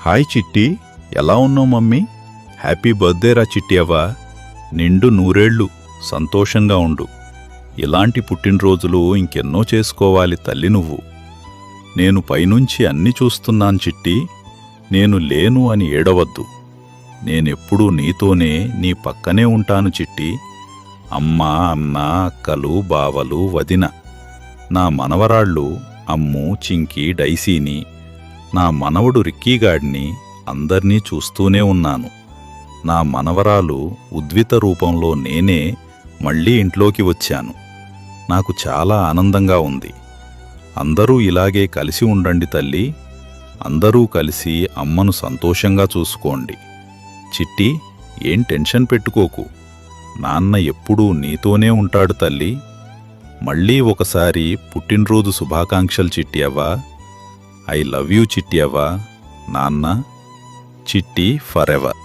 Hi చిట్టి, ఎలా ఉన్నావు మమ్మీ? హ్యాపీ బర్త్డే రా చిట్టి అవ్వా. నిండు నూరేళ్లు సంతోషంగా ఉండు. ఇలాంటి పుట్టినరోజులు ఇంకెన్నో చేసుకోవాలి తల్లి నువ్వు. నేను పైనుంచి అన్ని చూస్తున్నాను చిట్టి. నేను లేను అని ఏడవద్దు. నేనెప్పుడూ నీతోనే, నీ పక్కనే ఉంటాను చిట్టి. అమ్మ, అన్న, అక్కలు, బావలు, వదిన, నా మనవరాళ్ళు అమ్ము, చింకి, డైసీని, నా మనవడు రిక్కీగాడిని అందర్నీ చూస్తూనే ఉన్నాను. నా మనవరాలు ఉద్విత రూపంలో నేనే మళ్ళీ ఇంట్లోకి వచ్చాను. నాకు చాలా ఆనందంగా ఉంది. అందరూ ఇలాగే కలిసి ఉండండి తల్లి. అందరూ కలిసి అమ్మను సంతోషంగా చూసుకోండి. చిట్టి, ఏం టెన్షన్ పెట్టుకోకు. నాన్న ఎప్పుడూ నీతోనే ఉంటాడు తల్లి. మళ్ళీ ఒకసారి పుట్టినరోజు శుభాకాంక్షలు చిట్టి అవ్వా. ఐ లవ్ యూ చిట్టి అవ్వా. నాన్న. చిట్టి ఫరెవర్.